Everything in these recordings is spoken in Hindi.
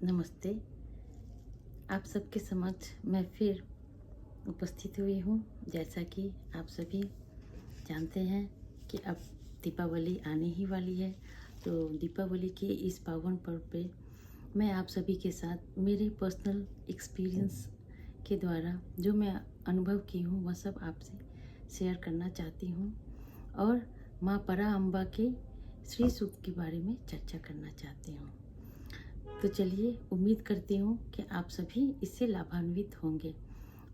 नमस्ते। आप सबके समक्ष मैं फिर उपस्थित हुई हूँ। जैसा कि आप सभी जानते हैं कि अब दीपावली आने ही वाली है, तो दीपावली के इस पावन पर्व पे मैं आप सभी के साथ मेरे पर्सनल एक्सपीरियंस के द्वारा जो मैं अनुभव की हूँ वह सब आपसे शेयर करना चाहती हूँ और माँ परा अम्बा के श्री सूक्त के बारे में चर्चा करना चाहती हूँ। तो चलिए, उम्मीद करती हूँ कि आप सभी इससे लाभान्वित होंगे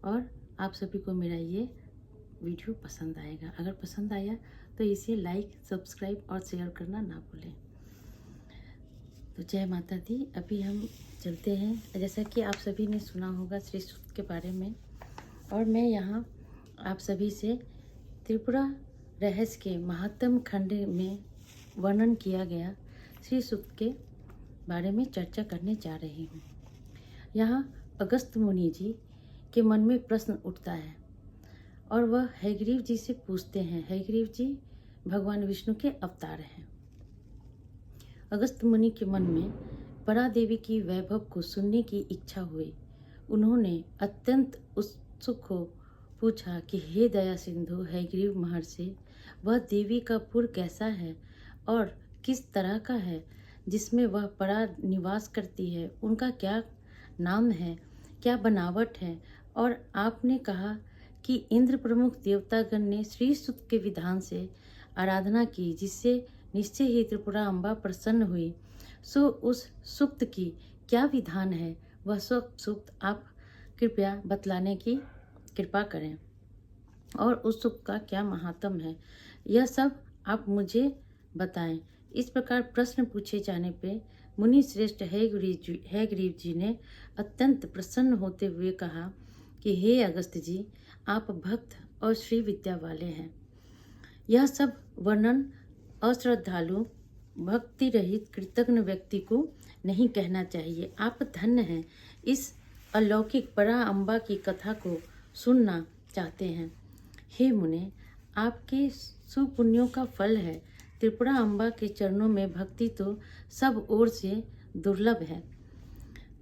और आप सभी को मेरा ये वीडियो पसंद आएगा। अगर पसंद आया तो इसे लाइक, सब्सक्राइब और शेयर करना ना भूलें। तो जय माता दी। अभी हम चलते हैं। जैसा कि आप सभी ने सुना होगा श्री सूक्त के बारे में, और मैं यहाँ आप सभी से त्रिपुरा रहस्य के महात्म खंड में वर्णन किया गया श्री सूक्त के बारे में चर्चा करने जा रही हूँ। यहाँ अगस्त मुनि जी के मन में प्रश्न उठता है और वह हयग्रीव जी से पूछते हैं। हयग्रीव जी भगवान विष्णु के अवतार हैं। अगस्त मुनि के मन में परा देवी की वैभव को सुनने की इच्छा हुई। उन्होंने अत्यंत उत्सुक हो पूछा कि हे दया सिंधु हयग्रीव महर्षि, वह देवी का पुर कैसा है और किस तरह का है जिसमें वह परा निवास करती है? उनका क्या नाम है, क्या बनावट है? और आपने कहा कि इंद्र प्रमुख देवतागण ने श्री सूक्त के विधान से आराधना की, जिससे निश्चय ही त्रिपुरा अम्बा प्रसन्न हुई। सो उस सूक्त की क्या विधान है? वह सब सूक्त आप कृपया बतलाने की कृपा करें, और उस सूक्त का क्या महात्म है, यह सब आप मुझे बताएं। इस प्रकार प्रश्न पूछे जाने पे मुनि श्रेष्ठ हयग्रीव जी ने अत्यंत प्रसन्न होते हुए कहा कि हे अगस्त जी, आप भक्त और श्री विद्या वाले हैं। यह सब वर्णन अश्रद्धालु, भक्ति रहित कृतज्ञ व्यक्ति को नहीं कहना चाहिए। आप धन्य हैं, इस अलौकिक परा अम्बा की कथा को सुनना चाहते हैं। हे मुने, आपके सुपुण्यों का फल है। त्रिपुरा अम्बा के चरणों में भक्ति तो सब ओर से दुर्लभ है।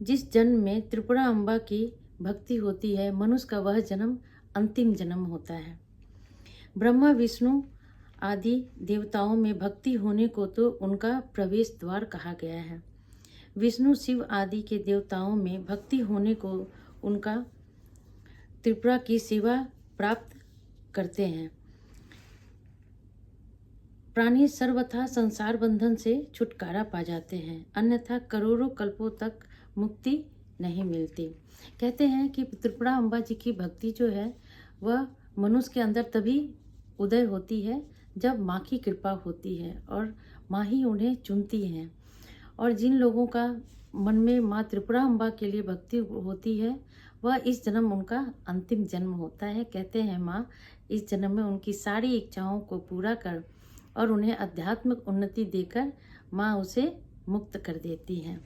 जिस जन्म में त्रिपुरा अम्बा की भक्ति होती है, मनुष्य का वह जन्म अंतिम जन्म होता है। ब्रह्मा विष्णु आदि देवताओं में भक्ति होने को तो उनका प्रवेश द्वार कहा गया है। विष्णु शिव आदि के देवताओं में भक्ति होने को उनका त्रिपुरा की सेवा प्राप्त करते हैं। प्राणी सर्वथा संसार बंधन से छुटकारा पा जाते हैं, अन्यथा करोड़ों कल्पों तक मुक्ति नहीं मिलती। कहते हैं कि त्रिपुरा अम्बा जी की भक्ति जो है वह मनुष्य के अंदर तभी उदय होती है जब माँ की कृपा होती है और माँ ही उन्हें चुनती हैं। और जिन लोगों का मन में माँ त्रिपुरा अम्बा के लिए भक्ति होती है, वह इस जन्म उनका अंतिम जन्म होता है। कहते हैं माँ इस जन्म में उनकी सारी इच्छाओं को पूरा कर और उन्हें आध्यात्मिक उन्नति देकर माँ उसे मुक्त कर देती हैं।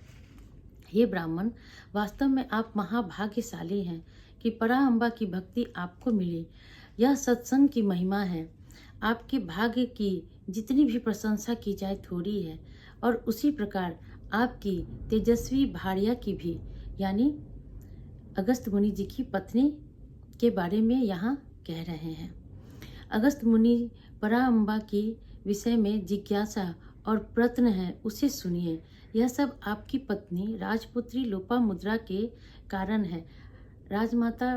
हे ब्राह्मण, वास्तव में आप महाभाग्यशाली हैं कि परा अम्बा की भक्ति आपको मिली। यह सत्संग की महिमा है। आपके भाग्य की जितनी भी प्रशंसा की जाए थोड़ी है। और उसी प्रकार आपकी तेजस्वी भार्या की भी, यानी अगस्त मुनि जी की पत्नी के बारे में यहाँ कह रहे हैं। अगस्त मुनि परा अम्बा की विषय में जिज्ञासा और प्रश्न है, उसे सुनिए। यह सब आपकी पत्नी राजपुत्री लोपामुद्रा के कारण है। राजमाता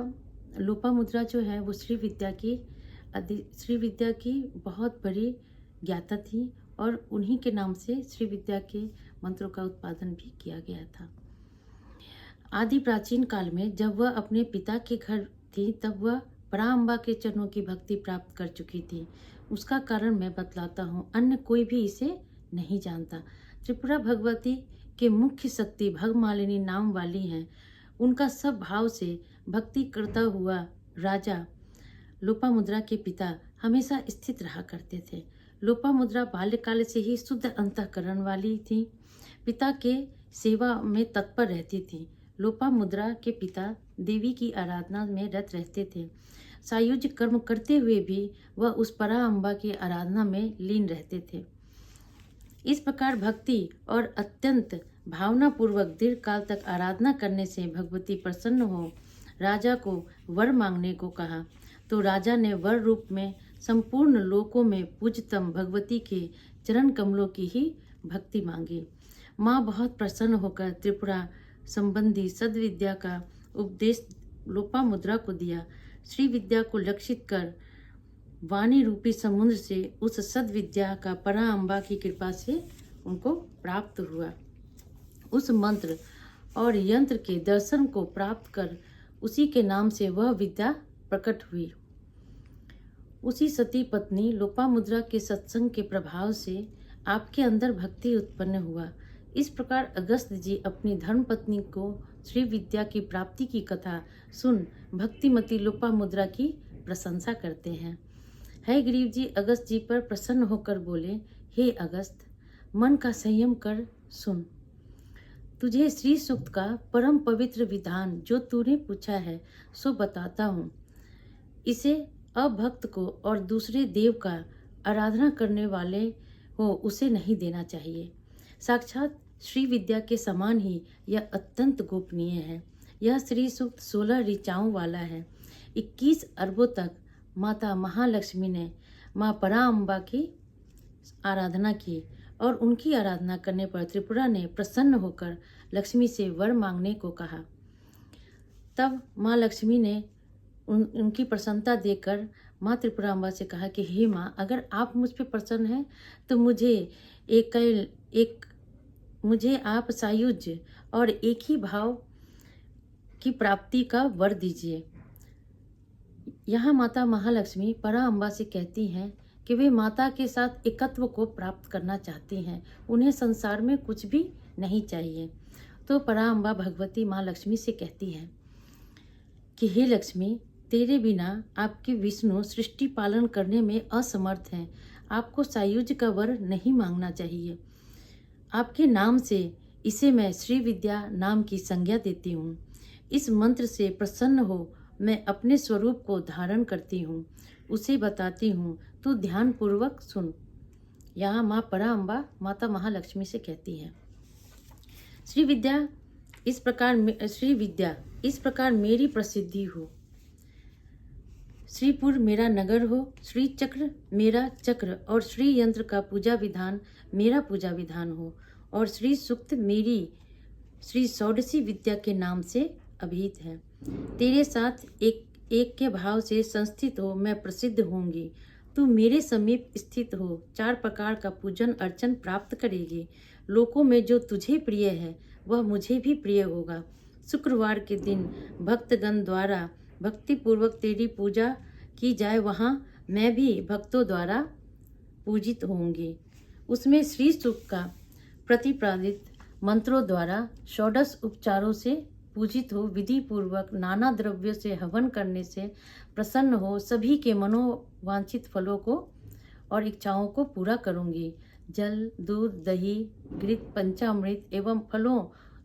लोपामुद्रा जो है वो श्री विद्या की बहुत बड़ी ज्ञाता थी और उन्हीं के नाम से श्री विद्या के मंत्रों का उत्पादन भी किया गया था। आदि प्राचीन काल में जब वह अपने पिता के घर थी, तब वह परा अम्बा के चरणों की भक्ति प्राप्त कर चुकी थी। उसका कारण मैं बतलाता हूँ, अन्य कोई भी इसे नहीं जानता। त्रिपुरा भगवती के मुख्य शक्ति भगमालिनी नाम वाली हैं। उनका सब भाव से भक्ति करता हुआ राजा लोपामुद्रा के पिता हमेशा स्थित रहा करते थे। लोपामुद्रा बाल्यकाल से ही शुद्ध अंतःकरण वाली थी, पिता के सेवा में तत्पर रहती थी। लोपामुद्रा के पिता देवी की आराधना में रत रहते थे। सायुज्य कर्म करते हुए भी वह उस परा अम्बा की आराधना में लीन रहते थे। इस प्रकार भक्ति और अत्यंत भावनापूर्वक दीर्घ काल तक आराधना करने से भगवती प्रसन्न हो राजा को वर मांगने को कहा। तो राजा ने वर रूप में संपूर्ण लोकों में पूज्यतम भगवती के चरण कमलों की ही भक्ति मांगी। माँ बहुत प्रसन्न होकर त्रिपुरा संबंधी सद्विद्या का उपदेश लोपामुद्रा को दिया। श्री विद्या को लक्षित कर वाणी रूपी समुद्र से उस सद्विद्या का पराअंबा की कृपा से उनको प्राप्त हुआ। उस मंत्र और यंत्र के दर्शन को प्राप्त कर उसी के नाम से वह विद्या प्रकट हुई। उसी सती पत्नी लोपामुद्रा के सत्संग के प्रभाव से आपके अंदर भक्ति उत्पन्न हुआ। इस प्रकार अगस्त जी अपनी धर्मपत्नी को श्री विद्या की प्राप्ति की कथा सुन भक्तिमती लोपामुद्रा की प्रशंसा करते हैं। हयग्रीव जी अगस्त जी पर प्रसन्न होकर बोले, हे अगस्त, मन का संयम कर सुन। तुझे श्री सूक्त का परम पवित्र विधान जो तूने पूछा है सो बताता हूँ। इसे अभक्त को और दूसरे देव का आराधना करने वाले हो उसे नहीं देना चाहिए। साक्षात श्री विद्या के समान ही यह अत्यंत गोपनीय है। यह श्री सूक्त 16 ऋचाओं वाला है। 21 अरबों तक माता महालक्ष्मी ने माँ पराअंबा की आराधना की और उनकी आराधना करने पर त्रिपुरा ने प्रसन्न होकर लक्ष्मी से वर मांगने को कहा। तब माँ लक्ष्मी ने उनकी प्रसन्नता देखकर माँ त्रिपुरांबा से कहा कि हे माँ, अगर आप मुझ पर प्रसन्न हैं तो मुझे आप सायुज्य और एक ही भाव की प्राप्ति का वर दीजिए। यहाँ माता महालक्ष्मी पराअंबा से कहती हैं कि वे माता के साथ एकत्व को प्राप्त करना चाहती हैं, उन्हें संसार में कुछ भी नहीं चाहिए। तो पराअंबा भगवती माँ लक्ष्मी से कहती हैं कि हे लक्ष्मी, तेरे बिना आपके विष्णु सृष्टि पालन करने में असमर्थ हैं। आपको सायुज्य का वर नहीं मांगना चाहिए। आपके नाम से इसे मैं श्री विद्या नाम की संज्ञा देती हूँ। इस मंत्र से प्रसन्न हो मैं अपने स्वरूप को धारण करती हूँ, उसे बताती हूँ, तू ध्यान पूर्वक सुन। यहाँ माँ पराअंबा माता महालक्ष्मी से कहती है, श्री विद्या इस प्रकार मेरी प्रसिद्धि हो। श्रीपुर मेरा नगर हो, श्री चक्र मेरा चक्र और श्री यंत्र का पूजा विधान मेरा पूजा विधान हो और श्री सूक्त मेरी श्री षोडशी विद्या के नाम से अभिहित है। तेरे साथ एक के भाव से संस्थित हो मैं प्रसिद्ध होंगी। तू मेरे समीप स्थित हो 4 प्रकार का पूजन अर्चन प्राप्त करेगी। लोकों में जो तुझे प्रिय है वह मुझे भी प्रिय होगा। शुक्रवार के दिन भक्तगण द्वारा भक्तिपूर्वक तेरी पूजा की जाए, वहाँ मैं भी भक्तों द्वारा पूजित होंगी। उसमें श्री सूक्त का प्रतिपादित मंत्रों द्वारा 16 उपचारों से पूजित हो, विधि पूर्वक नाना द्रव्यों से हवन करने से प्रसन्न हो, सभी के मनोवांछित फलों को और इच्छाओं को पूरा करूंगी। जल, दूध, दही, घृत, पंचामृत एवं फलों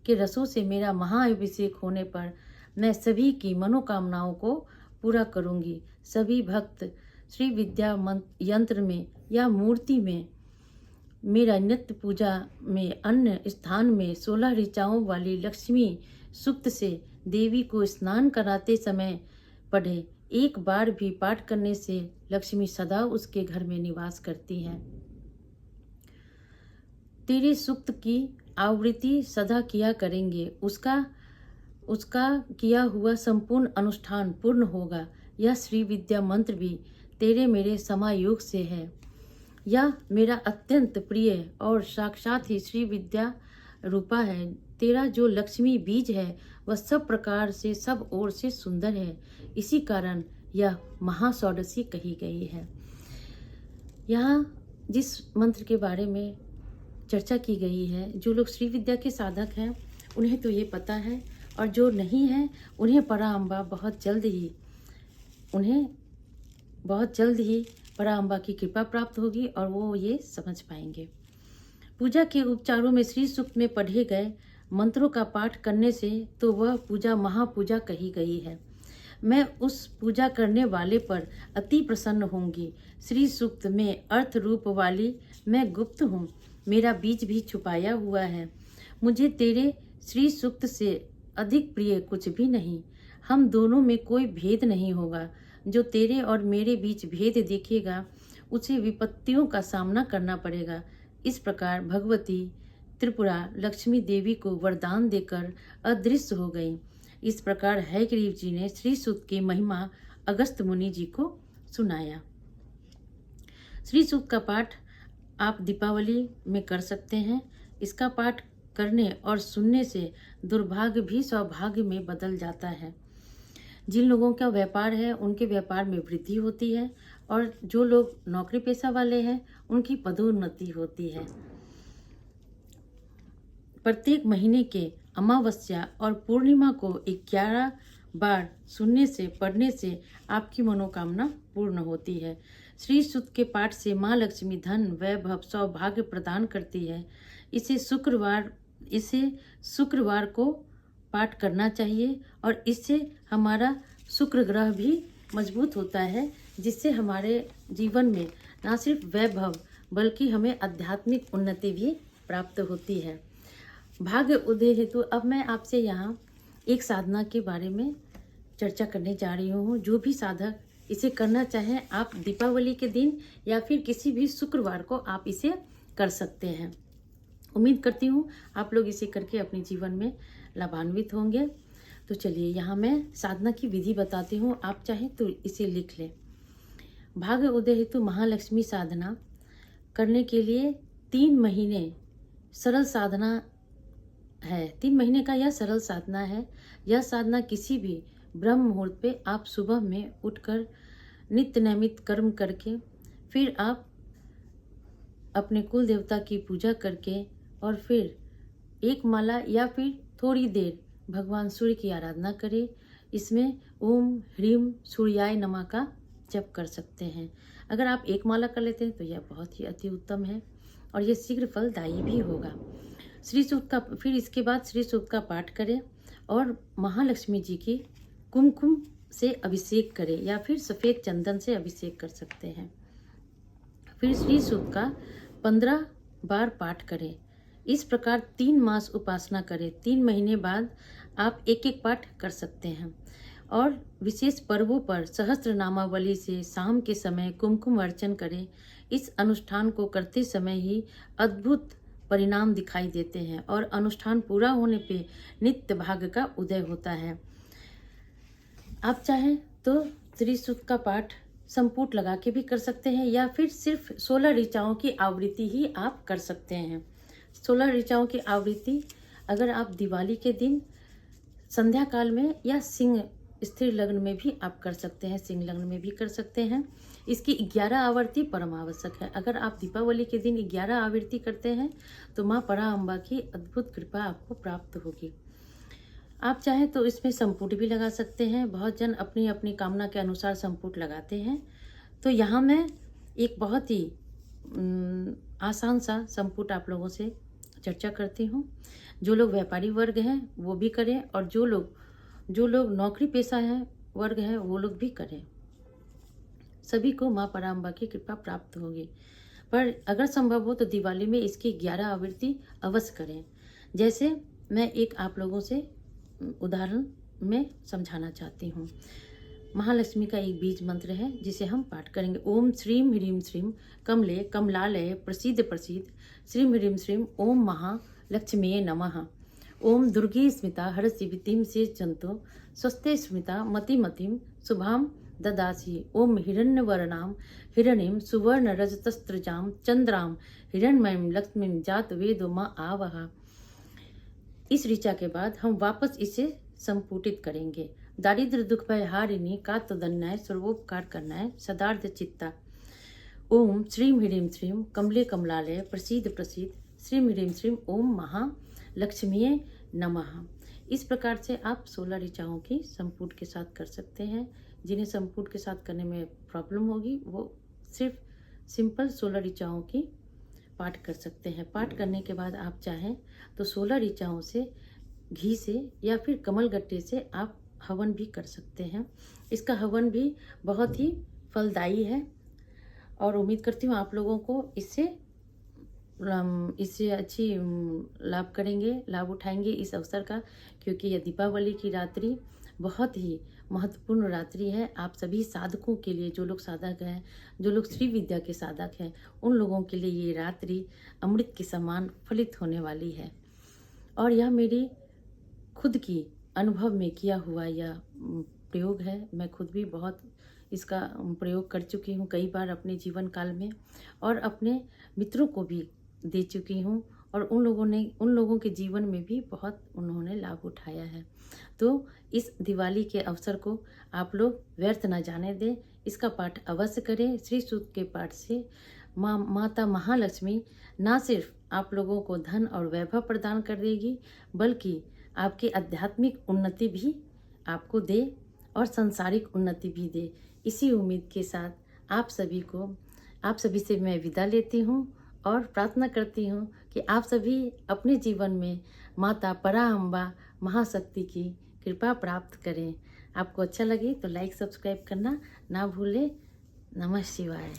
के रसों से मेरा महाअभिषेक होने पर मैं सभी की मनोकामनाओं को पूरा करूंगी। सभी भक्त श्री विद्या यंत्र में या मूर्ति में मेरा नित्य पूजा में अन्य स्थान में 16 ऋचाओं वाली लक्ष्मी सूक्त से देवी को स्नान कराते समय पढ़े। एक बार भी पाठ करने से लक्ष्मी सदा उसके घर में निवास करती हैं। तेरे सूक्त की आवृत्ति सदा किया करेंगे, उसका किया हुआ संपूर्ण अनुष्ठान पूर्ण होगा। यह श्री विद्या मंत्र भी तेरे मेरे समायोग से है। यह मेरा अत्यंत प्रिय और साक्षात ही श्री विद्या रूपा है। तेरा जो लक्ष्मी बीज है वह सब प्रकार से सब ओर से सुंदर है, इसी कारण यह महाषोडशी कही गई है। यहाँ जिस मंत्र के बारे में चर्चा की गई है, जो लोग श्री विद्या के साधक हैं उन्हें तो ये पता है, और जो नहीं है उन्हें पराअंबा बहुत जल्द ही पराअंबा की कृपा प्राप्त होगी और वो ये समझ पाएंगे। पूजा के उपचारों में श्री सूक्त में पढ़े गए मंत्रों का पाठ करने से तो वह पूजा महापूजा कही गई है। मैं उस पूजा करने वाले पर अति प्रसन्न होंगी। श्री सूक्त में अर्थ रूप वाली मैं गुप्त हूँ, मेरा बीज भी छुपाया हुआ है। मुझे तेरे श्री सूक्त से अधिक प्रिय कुछ भी नहीं। हम दोनों में कोई भेद नहीं होगा। जो तेरे और मेरे बीच भेद देखेगा उसे विपत्तियों का सामना करना पड़ेगा। इस प्रकार भगवती त्रिपुरा लक्ष्मी देवी को वरदान देकर अदृश्य हो गई। इस प्रकार हयग्रीव जी ने श्री सूक्त की महिमा अगस्त मुनि जी को सुनाया। श्री सूक्त का पाठ आप दीपावली में कर सकते हैं। इसका पाठ करने और सुनने से दुर्भाग्य भी सौभाग्य में बदल जाता है। जिन लोगों का व्यापार है उनके व्यापार में वृद्धि होती है और जो लोग नौकरी पेशा वाले हैं उनकी पदोन्नति होती है। प्रत्येक महीने के अमावस्या और पूर्णिमा को 11 बार सुनने से पढ़ने से आपकी मनोकामना पूर्ण होती है। श्री सूक्त के पाठ से माँ लक्ष्मी धन वैभव सौभाग्य प्रदान करती है। इसे शुक्रवार को पाठ करना चाहिए और इससे हमारा शुक्र ग्रह भी मजबूत होता है, जिससे हमारे जीवन में न सिर्फ वैभव बल्कि हमें आध्यात्मिक उन्नति भी प्राप्त होती है। भाग्य उदय हेतु अब मैं आपसे यहाँ एक साधना के बारे में चर्चा करने जा रही हूँ। जो भी साधक इसे करना चाहें, आप दीपावली के दिन या फिर किसी भी शुक्रवार को आप इसे कर सकते हैं। उम्मीद करती हूँ आप लोग इसे करके अपने जीवन में लाभान्वित होंगे। तो चलिए यहाँ मैं साधना की विधि बताती हूँ, आप चाहें तो इसे लिख लें। भाग्य उदय हेतु महालक्ष्मी साधना करने के लिए 3 महीने सरल साधना है। 3 महीने का यह सरल साधना है। यह साधना किसी भी ब्रह्म मुहूर्त पे आप सुबह में उठकर नित्य नैमित कर्म करके फिर आप अपने कुल देवता की पूजा करके और फिर एक माला या फिर थोड़ी देर भगवान सूर्य की आराधना करें। इसमें ओम ह्रीम सूर्याय नमः का जप कर सकते हैं। अगर आप एक माला कर लेते हैं तो यह बहुत ही अति उत्तम है और यह शीघ्र फलदायी भी होगा। श्री सूक्त का फिर इसके बाद श्री सूक्त का पाठ करें और महालक्ष्मी जी की कुमकुम से अभिषेक करें या फिर सफ़ेद चंदन से अभिषेक कर सकते हैं। फिर श्री सूक्त का 15 बार पाठ करें। इस प्रकार 3 मास उपासना करें। 3 महीने बाद आप एक पाठ कर सकते हैं। और विशेष पर्वों पर सहस्त्र नामावली से शाम के समय कुमकुम अर्चन करें। इस अनुष्ठान को करते समय ही अद्भुत परिणाम दिखाई देते हैं और अनुष्ठान पूरा होने पे नित्य भाग्य का उदय होता है। आप चाहें तो श्री सूक्त का पाठ संपुट लगा के भी कर सकते हैं या फिर सिर्फ 16 ऋचाओं की आवृत्ति ही आप कर सकते हैं। 16 ऋचाओं की आवृत्ति अगर आप दिवाली के दिन संध्या काल में या सिंह स्थिर लग्न में भी आप कर सकते हैं, सिंह लग्न में भी कर सकते हैं। इसकी 11 आवृत्ति परम आवश्यक है। अगर आप दीपावली के दिन 11 आवृत्ति करते हैं तो माँ पराअंबा की अद्भुत कृपा आपको प्राप्त होगी। आप चाहें तो इसमें संपुट भी लगा सकते हैं। बहुत जन अपनी अपनी कामना के अनुसार संपुट लगाते हैं। तो यहाँ मैं एक बहुत ही आसान सा संपुट आप लोगों से चर्चा करती हूँ। जो लोग व्यापारी वर्ग हैं वो भी करें और जो लोग नौकरी पेशा हैं वर्ग हैं वो लोग भी करें। सभी को माँ पराअंबा की कृपा प्राप्त होगी। पर अगर संभव हो तो दिवाली में इसकी 11 आवृत्ति अवश्य करें। जैसे मैं एक आप लोगों से उदाहरण में समझाना चाहती हूँ। महालक्ष्मी का एक बीज मंत्र है जिसे हम पाठ करेंगे। ओम श्रीम ह्रीम श्रीम कमले कमलालय प्रसिद्ध प्रसिद्ध श्रीम ह्रीम श्रीम ओम महालक्ष्मी नमः। ओम दुर्गे स्मिता हरसिवितिम से जंतो स्वस्थे स्मिता मतिमतिम शुभाम ददासी। ओम हिरण्यवर्णाम हिरण्यम सुवर्ण रजतस्त्रजाम चंद्राम हिरण्मयम लक्ष्मीम जात वेदो माँ आवहा। इस ऋचा के बाद हम वापस इसे संपुटित करेंगे। दारिद्र दुख भय हारिणी कातोदन्याय सर्वोपकार करनाय सदार्थ चित्ता। ओम श्रीम ह्रीम श्रीम कमले कमलालय प्रसिद्ध प्रसिद्ध श्रीम ह्रीम श्रीम ओम महालक्ष्मी नमः। इस प्रकार से आप 16 ऋचाओं की संपुट के साथ कर सकते हैं। जिन्हें संपुट के साथ करने में प्रॉब्लम होगी वो सिर्फ सिंपल 16 ऋचाओं की पाठ कर सकते हैं। पाठ करने के बाद आप चाहें तो 16 ऋचाओं से घी से या फिर कमल गट्टे से आप हवन भी कर सकते हैं। इसका हवन भी बहुत ही फलदायी है और उम्मीद करती हूँ आप लोगों को इससे इससे अच्छी लाभ करेंगे, लाभ उठाएंगे इस अवसर का, क्योंकि यह दीपावली की रात्रि बहुत ही महत्वपूर्ण रात्रि है। आप सभी साधकों के लिए, जो लोग साधक हैं, जो लोग श्री विद्या के साधक हैं, उन लोगों के लिए ये रात्रि अमृत के समान फलित होने वाली है। और यह मेरी खुद की अनुभव में किया हुआ यह प्रयोग है। मैं खुद भी बहुत इसका प्रयोग कर चुकी हूँ कई बार अपने जीवन काल में, और अपने मित्रों को भी दे चुकी हूँ, और उन लोगों के जीवन में भी बहुत उन्होंने लाभ उठाया है। तो इस दिवाली के अवसर को आप लोग व्यर्थ न जाने दें, इसका पाठ अवश्य करें। श्री सूक्त के पाठ से माता महालक्ष्मी ना सिर्फ आप लोगों को धन और वैभव प्रदान कर देगी, बल्कि आपकी आध्यात्मिक उन्नति भी आपको दे और सांसारिक उन्नति भी दे। इसी उम्मीद के साथ आप सभी से मैं विदा लेती हूँ और प्रार्थना करती हूँ कि आप सभी अपने जीवन में माता पराअम्बा महाशक्ति की कृपा प्राप्त करें। आपको अच्छा लगे तो लाइक सब्सक्राइब करना ना भूलें। नमः शिवाय।